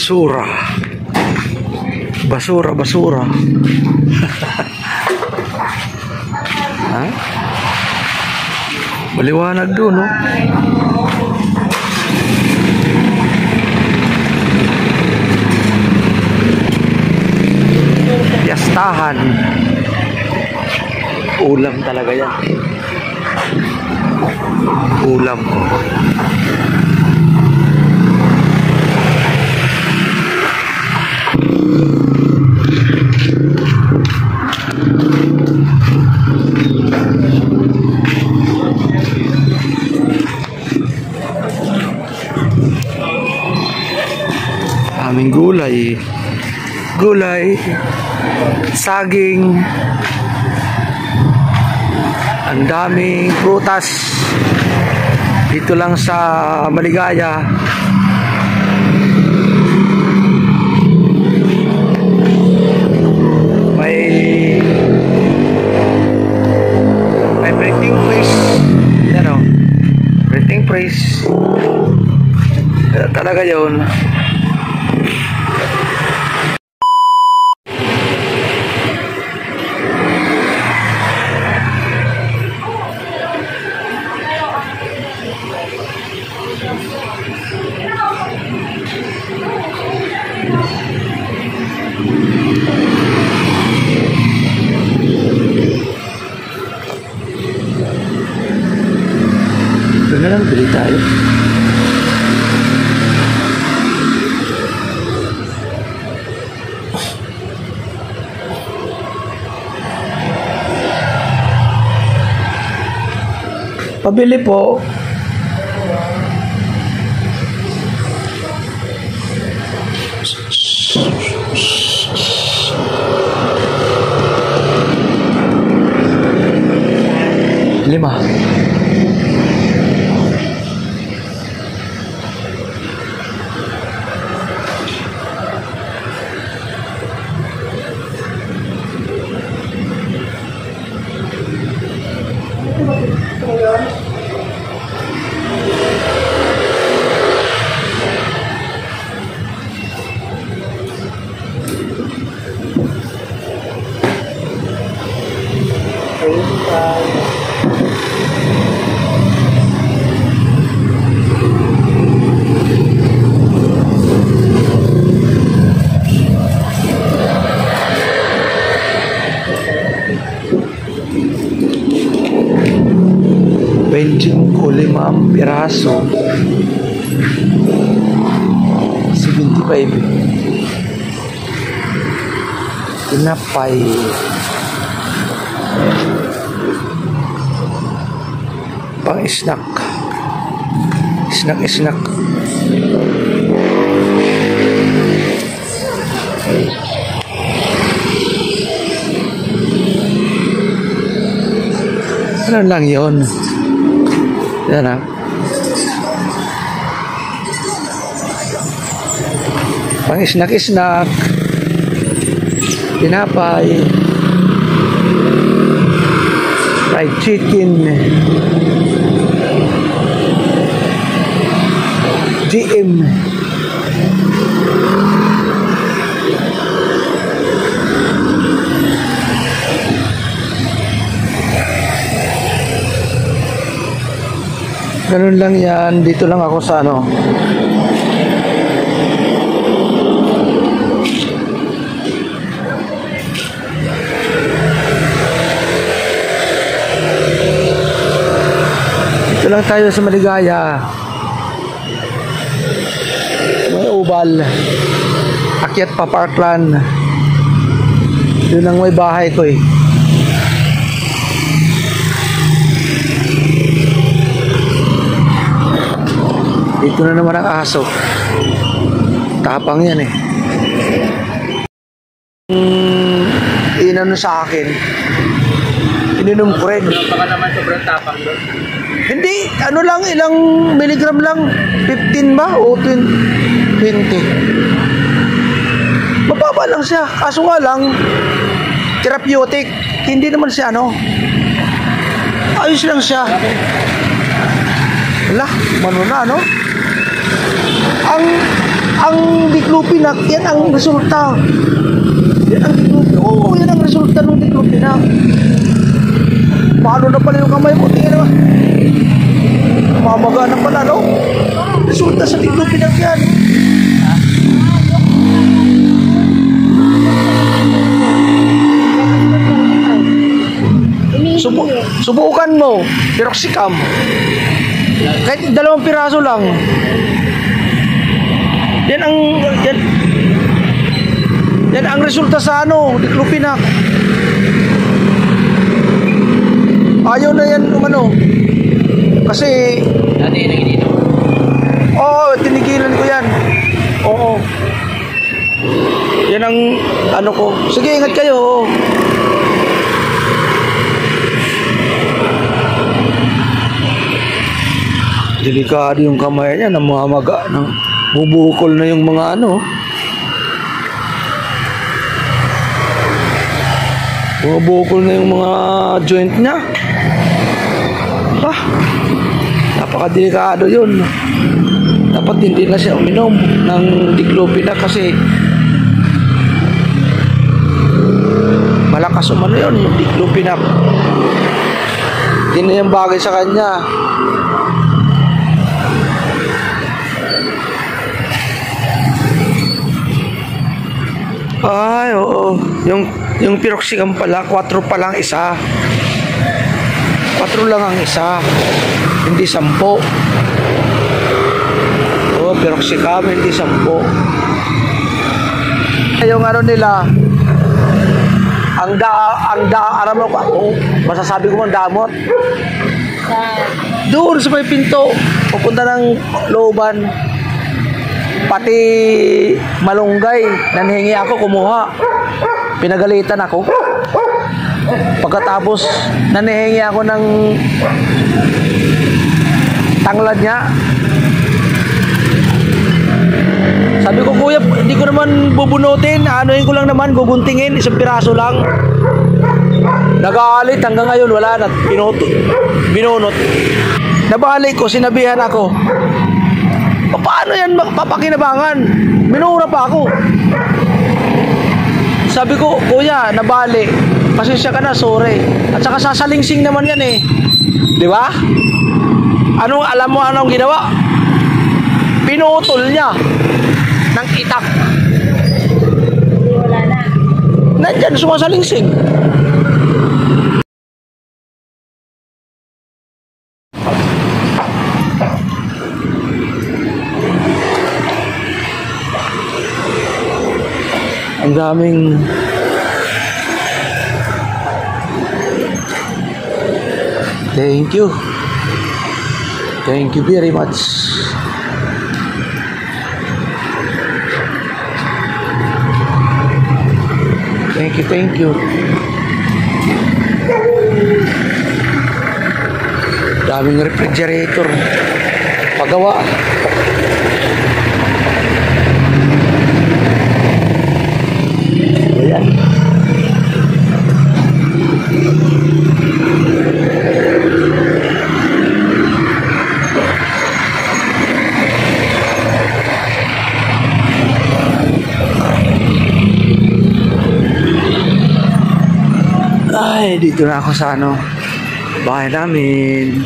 Basura. Basura, basura. Ha? Maliwanag doon, no? Piyastahan. Ulam talaga yan. Ulam. Aming gulay. Gulay. Saging. Ang daming prutas. Dito lang sa Maligaya. May printing press. Yan o. Printing press. Talaga yun. Ito na lang, bili tayo. Pabili po. Lima. Limang piraso 75. Tinapay pang snack. Snack. Ano lang yun? Yan ha. Pang snack. Tinapay. Fried chicken. GM. Ganun lang yan. Dito lang ako sa ano. Dito lang tayo sa Maligaya. May ubal. Akyat pa Parkland. Yun ang may bahay ko eh. Dito na naman ang aso. Tapang yan eh. Inano sa akin. Ininom ko rin. Baka naman sobrang tapang doon. Hindi. Ano lang, ilang milligram lang. 15 ba? O 20. Mababa lang siya. Kaso nga lang, therapeutic. Hindi naman siya ano. Ayos lang siya. Wala, mano na, no? ang Diclofenac, yan ang resulta. Yan ang Diclofenac. Oo, yan ang resulta ng Diclofenac. Paano na pala yung kamay mo? Tingnan naman. Mamaga na pala, no? Resulta sa Diclofenac yan. Subukan mo, piroxicam. Kahit 2 piraso lang. Yan ang resulta sa ano, Diclofenac. Ayaw na yan umano. Kasi Dati nagininom. oo, tinigilan ko yan. Oo. Yan ang ano ko. Sige, ingat kayo. Delikado yung kamay niya, namamaga ng bubukol na yung mga ano. Bubukol na yung mga joint niya. Napakadelikado yun. Dapat hindi na siya uminom ng Diclofenac kasi malakas umano yun, yung Diclofenac. Hindi na yung bagay sa kanya. Ay, oo. Yung piroxicam pala, 4 pa lang isa. 4 lang ang isa. Hindi 10. Oo, piroxicam, hindi 10. Yung ano nila, alam mo, masasabi ko mang damot. Doon sa may pinto, pupunta ng looban. Pati malunggay, nanhingi ako, kumuha. Pinagalitan ako. Pagkatapos, nanhingi ako ng tanglad niya. Sabi ko, kuya, hindi ko naman bubunutin. Anuhin ko lang naman, guguntingin. 1 piraso lang. Nag-aalit hanggang ngayon, wala na. Binunot. Nabalik ko, sinabihan ako. Paano yan papakinabangan? Minura pa ako. Sabi ko, kuya, nabali. Pasensya ka na, sorry. At saka sasalingsing naman yan eh. Di ba? Alam mo anong ginawa? Pinutol niya ng itak. Wala na. Nandyan, sumasalingsing. Ang daming thank you very much. Thank you. Daming refrigerator pagawa. Ayan. Ay, dito na ako sa bahay namin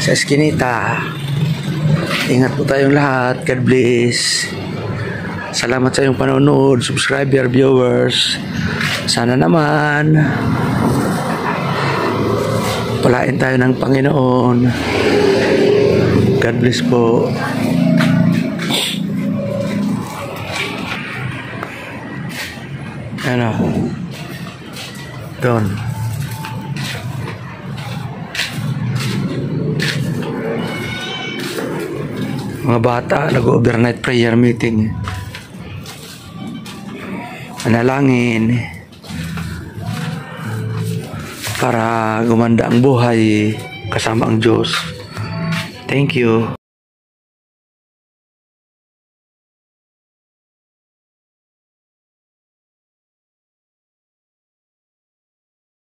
sa Eskinita. Ingat po tayong lahat. God bless. Salamat sa iyong panonood, subscriber, viewers. Sana naman palain tayo ng Panginoon. God bless po. Ano? Doon. Mga bata, nag-overnight prayer meeting. Manalangin para gumanda ang buhay kasama ang Diyos. Thank you.